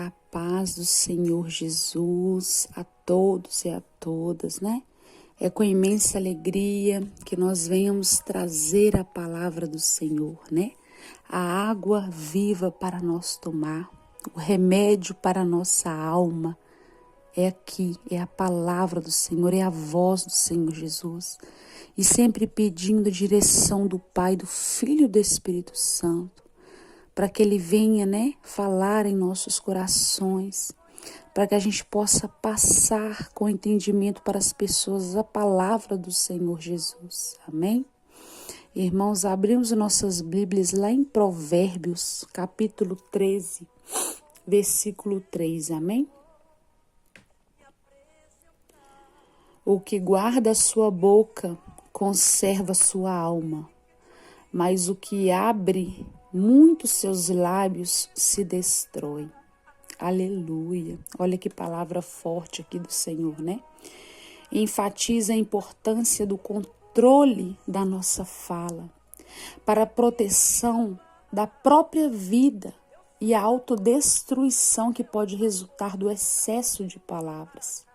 A paz do Senhor Jesus a todos e a todas, né? É com imensa alegria que nós venhamos trazer a palavra do Senhor, né? A água viva para nós tomar, o remédio para a nossa alma. É aqui, é a palavra do Senhor, é a voz do Senhor Jesus. E sempre pedindo direção do Pai, do Filho e do Espírito Santo, para que Ele venha, né, falar em nossos corações, para que a gente possa passar com entendimento para as pessoas a palavra do Senhor Jesus. Amém? Irmãos, abrimos nossas Bíblias lá em Provérbios, capítulo 13, versículo 3. Amém? O que guarda a sua boca conserva a sua alma, mas o que abre muitos seus lábios se destrói. Aleluia. Olha que palavra forte aqui do Senhor, né? Enfatiza a importância do controle da nossa fala para a proteção da própria vida e a autodestruição que pode resultar do excesso de palavras.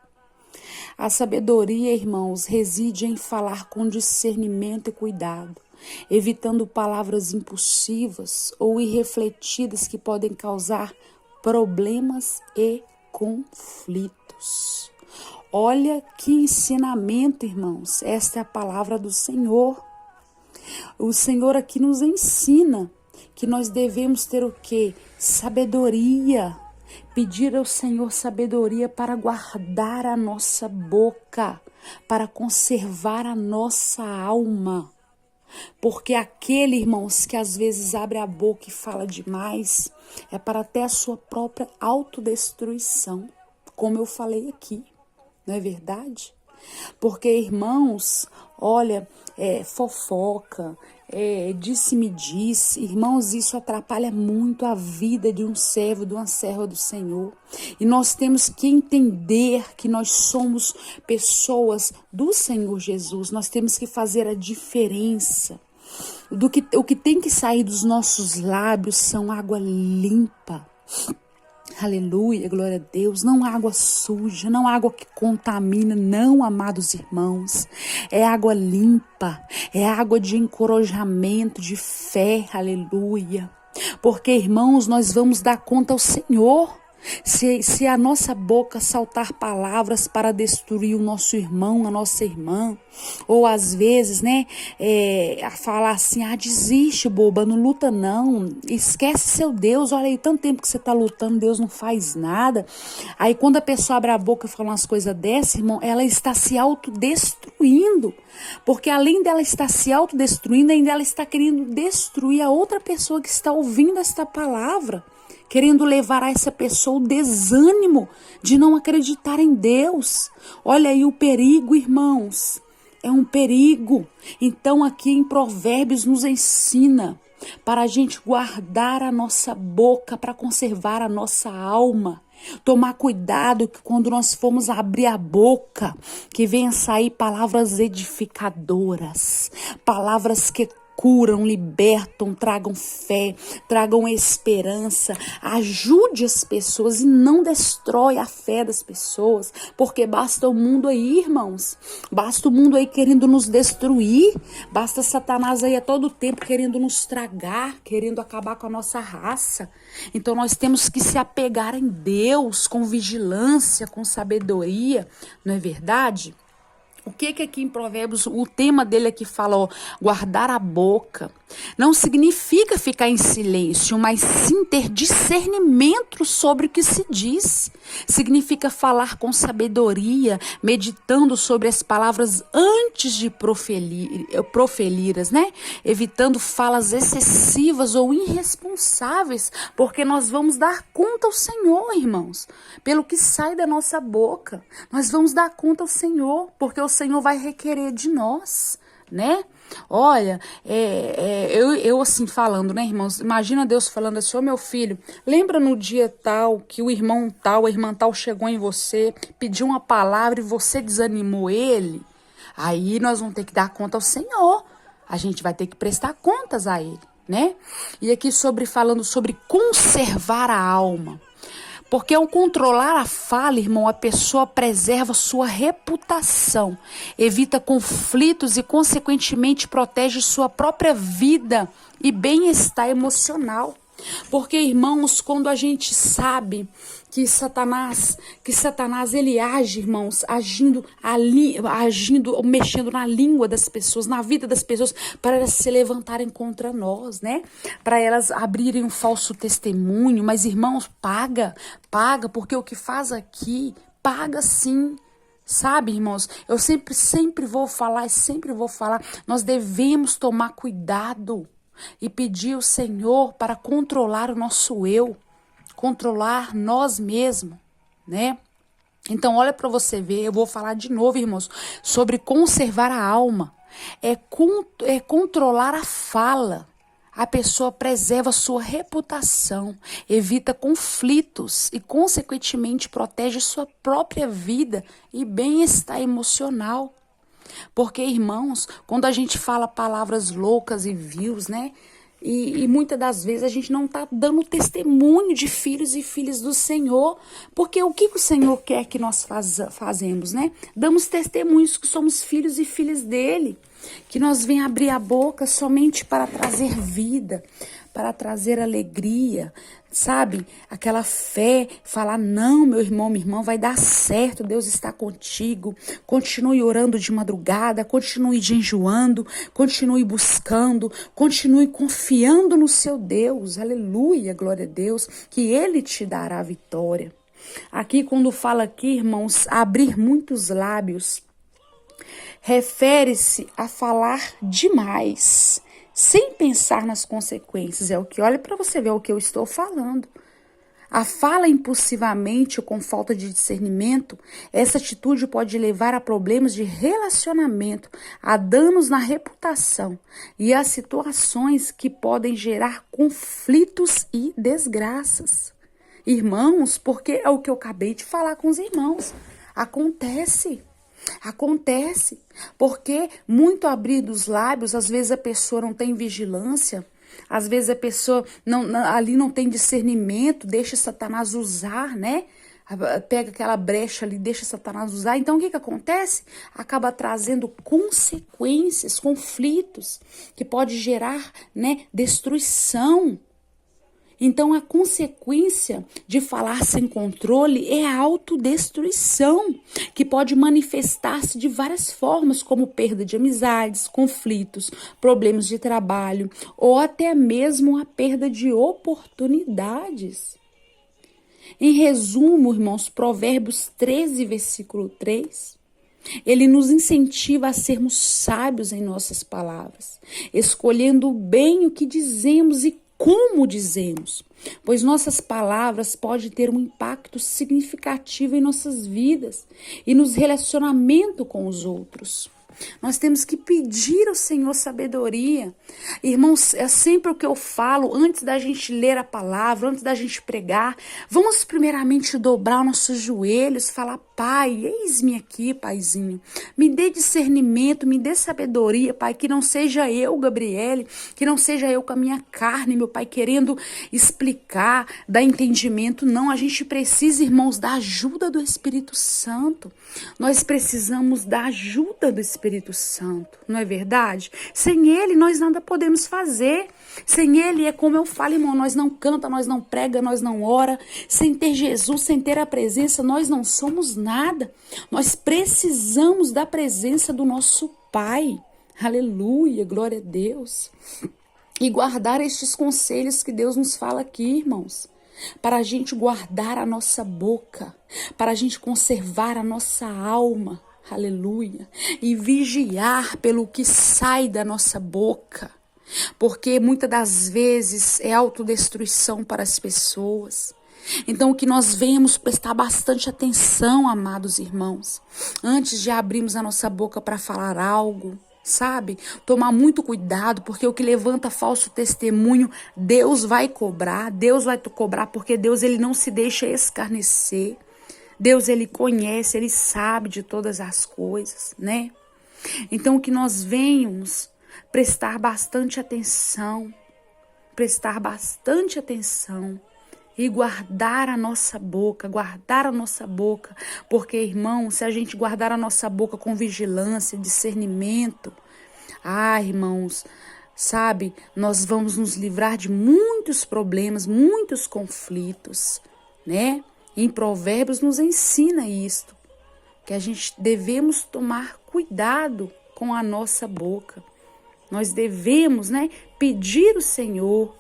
A sabedoria, irmãos, reside em falar com discernimento e cuidado, evitando palavras impulsivas ou irrefletidas que podem causar problemas e conflitos. Olha que ensinamento, irmãos. Esta é a palavra do Senhor. O Senhor aqui nos ensina que nós devemos ter o quê? Sabedoria. Pedir ao Senhor sabedoria para guardar a nossa boca, para conservar a nossa alma. Porque aquele, irmãos, que às vezes abre a boca e fala demais, é para até a sua própria autodestruição, como eu falei aqui, não é verdade? Porque, irmãos, olha, fofoca, disse-me-disse, irmãos, isso atrapalha muito a vida de um servo, de uma serva do Senhor. E nós temos que entender que nós somos pessoas do Senhor Jesus, nós temos que fazer a diferença. O que tem que sair dos nossos lábios são água limpa. Aleluia, glória a Deus. Não água suja, não água que contamina, não, amados irmãos. É água limpa, é água de encorajamento, de fé, aleluia. Porque, irmãos, nós vamos dar conta ao Senhor. Se a nossa boca saltar palavras para destruir o nosso irmão, a nossa irmã, ou às vezes, né, falar assim, desiste, boba, não luta não, esquece seu Deus, olha aí, tanto tempo que você está lutando, Deus não faz nada. Aí quando a pessoa abre a boca e fala umas coisas dessas, irmão, ela está se autodestruindo, porque além dela estar se autodestruindo, ainda ela está querendo destruir a outra pessoa que está ouvindo esta palavra, querendo levar a essa pessoa o desânimo de não acreditar em Deus. Olha aí o perigo, irmãos. É um perigo. Então aqui em Provérbios nos ensina para a gente guardar a nossa boca, para conservar a nossa alma. Tomar cuidado que quando nós formos abrir a boca, que venha sair palavras edificadoras, palavras que curam, libertam, tragam fé, tragam esperança, ajude as pessoas e não destrói a fé das pessoas, porque basta o mundo aí, irmãos, basta o mundo aí querendo nos destruir, basta Satanás aí a todo tempo querendo nos tragar, querendo acabar com a nossa raça. Então nós temos que se apegar em Deus com vigilância, com sabedoria, não é verdade? O que aqui em Provérbios, o tema dele aqui fala, guardar a boca. Não significa ficar em silêncio, mas sim ter discernimento sobre o que se diz. Significa falar com sabedoria, meditando sobre as palavras antes de proferi-las, né? Evitando falas excessivas ou irresponsáveis, porque nós vamos dar conta ao Senhor, irmãos. Pelo que sai da nossa boca, nós vamos dar conta ao Senhor, porque o Senhor vai requerer de nós, né? Olha, eu assim falando, né, irmãos? Imagina Deus falando assim, meu filho, lembra no dia tal que o irmão tal, a irmã tal chegou em você, pediu uma palavra e você desanimou ele? Aí nós vamos ter que dar conta ao Senhor. A gente vai ter que prestar contas a Ele, né? E aqui falando sobre conservar a alma. Porque ao controlar a fala, irmão, a pessoa preserva sua reputação, evita conflitos e, consequentemente, protege sua própria vida e bem-estar emocional. Porque, irmãos, quando a gente sabe que Satanás ele age, irmãos, mexendo na língua das pessoas, na vida das pessoas, para elas se levantarem contra nós, né? Para elas abrirem um falso testemunho. Mas, irmãos, paga, porque o que faz aqui, paga sim. Sabe, irmãos, eu sempre vou falar, nós devemos tomar cuidado e pedir ao Senhor para controlar o nosso eu, controlar nós mesmos, né? Então, olha para você ver, eu vou falar de novo, irmãos, sobre conservar a alma. É controlar a fala. A pessoa preserva sua reputação, evita conflitos e, consequentemente, protege sua própria vida e bem-estar emocional. Porque, irmãos, quando a gente fala palavras loucas e vils, né? E muitas das vezes a gente não está dando testemunho de filhos e filhas do Senhor. Porque o que o Senhor quer que nós fazemos, né? Damos testemunhos que somos filhos e filhas dele. Que nós venhamos abrir a boca somente para trazer vida, para trazer alegria, sabe? Aquela fé, falar, não, meu irmão, minha irmã, vai dar certo, Deus está contigo. Continue orando de madrugada, continue jejuando, continue buscando, continue confiando no seu Deus. Aleluia, glória a Deus, que Ele te dará a vitória. Aqui, quando fala aqui, irmãos, abrir muitos lábios, refere-se a falar demais, sem pensar nas consequências. É o que, olha para você ver o que eu estou falando. A fala impulsivamente ou com falta de discernimento, essa atitude pode levar a problemas de relacionamento, a danos na reputação e a situações que podem gerar conflitos e desgraças. Irmãos, porque é o que eu acabei de falar com os irmãos. Acontece, porque muito abrir dos lábios, às vezes a pessoa não tem vigilância, às vezes a pessoa ali não tem discernimento, deixa Satanás usar, né? Pega aquela brecha ali, deixa Satanás usar. Então o que acontece? Acaba trazendo consequências, conflitos, que pode gerar, né, destruição. Então, a consequência de falar sem controle é a autodestruição, que pode manifestar-se de várias formas, como perda de amizades, conflitos, problemas de trabalho ou até mesmo a perda de oportunidades. Em resumo, irmãos, Provérbios 13, versículo 3, ele nos incentiva a sermos sábios em nossas palavras, escolhendo bem o que dizemos e como dizemos, pois nossas palavras podem ter um impacto significativo em nossas vidas e nos relacionamentos com os outros. Nós temos que pedir ao Senhor sabedoria. Irmãos, é sempre o que eu falo, antes da gente ler a palavra, antes da gente pregar, vamos primeiramente dobrar nossos joelhos, falar, Pai, eis-me aqui, Paizinho, me dê discernimento, me dê sabedoria, Pai, que não seja eu, Gabriele, que não seja eu com a minha carne, meu Pai, querendo explicar, dar entendimento, não, a gente precisa, irmãos, da ajuda do Espírito Santo, nós precisamos da ajuda do Espírito Santo, não é verdade? Sem Ele, nós nada podemos fazer. Sem Ele, é como eu falo, irmão, nós não canta, nós não prega, nós não ora. Sem ter Jesus, sem ter a presença, nós não somos nada. Nós precisamos da presença do nosso Pai. Aleluia, glória a Deus. E guardar estes conselhos que Deus nos fala aqui, irmãos. Para a gente guardar a nossa boca, para a gente conservar a nossa alma, aleluia, e vigiar pelo que sai da nossa boca, porque muitas das vezes é autodestruição para as pessoas. Então, o que nós venhamos prestar bastante atenção, amados irmãos, antes de abrirmos a nossa boca para falar algo, sabe? Tomar muito cuidado, porque o que levanta falso testemunho, Deus vai cobrar, porque Deus, ele não se deixa escarnecer. Deus, ele conhece, ele sabe de todas as coisas, né? Então, que nós venhamos prestar bastante atenção, e guardar a nossa boca, porque, irmão, se a gente guardar a nossa boca com vigilância, discernimento, irmãos, sabe, nós vamos nos livrar de muitos problemas, muitos conflitos, né? Em Provérbios nos ensina isto, que a gente devemos tomar cuidado com a nossa boca. Nós devemos, né, pedir ao Senhor,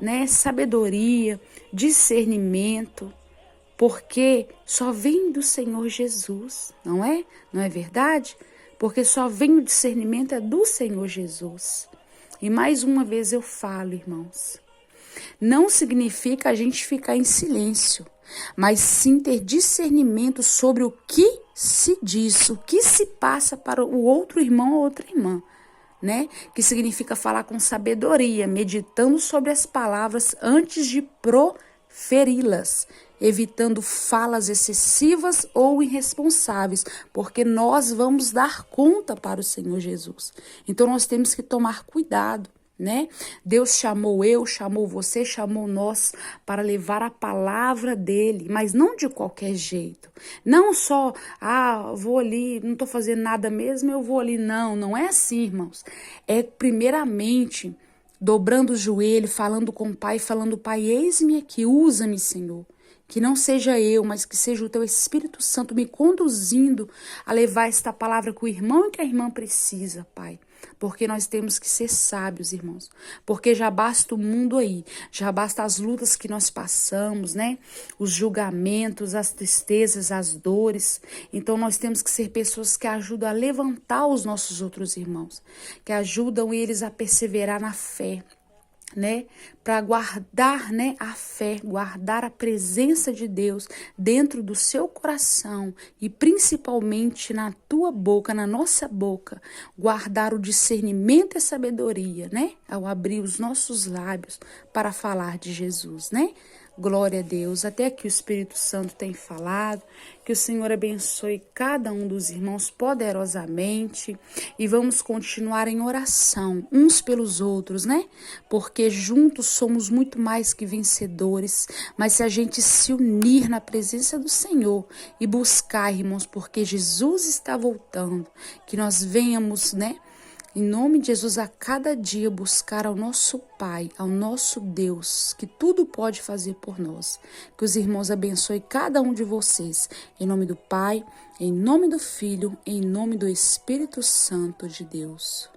né, sabedoria, discernimento, porque só vem do Senhor Jesus, não é? Não é verdade? Porque só vem o discernimento é do Senhor Jesus. E mais uma vez eu falo, irmãos, não significa a gente ficar em silêncio, mas sim ter discernimento sobre o que se diz, o que se passa para o outro irmão ou outra irmã, né? Que significa falar com sabedoria, meditando sobre as palavras antes de proferi-las, evitando falas excessivas ou irresponsáveis, porque nós vamos dar conta para o Senhor Jesus. Então nós temos que tomar cuidado, né? Deus chamou você, chamou nós para levar a palavra dele, mas não de qualquer jeito. Não só, vou ali, não estou fazendo nada mesmo, eu vou ali. Não é assim, irmãos. É primeiramente dobrando o joelho, falando com o Pai, falando: Pai, eis-me aqui, usa-me, Senhor. Que não seja eu, mas que seja o teu Espírito Santo me conduzindo a levar esta palavra que o irmão e que a irmã precisa, Pai. Porque nós temos que ser sábios, irmãos. Porque já basta o mundo aí, já basta as lutas que nós passamos, né? Os julgamentos, as tristezas, as dores. Então nós temos que ser pessoas que ajudam a levantar os nossos outros irmãos, que ajudam eles a perseverar na fé, né, para guardar, né, a fé, guardar a presença de Deus dentro do seu coração e principalmente na tua boca, na nossa boca, guardar o discernimento e a sabedoria, né, ao abrir os nossos lábios para falar de Jesus, né? Glória a Deus. Até aqui o Espírito Santo tem falado. Que o Senhor abençoe cada um dos irmãos poderosamente. E vamos continuar em oração uns pelos outros, né? Porque juntos somos muito mais que vencedores. Mas se a gente se unir na presença do Senhor e buscar, irmãos, porque Jesus está voltando, que nós venhamos, né? Em nome de Jesus, a cada dia buscar ao nosso Pai, ao nosso Deus, que tudo pode fazer por nós. Que os irmãos abençoem cada um de vocês. Em nome do Pai, em nome do Filho, em nome do Espírito Santo de Deus.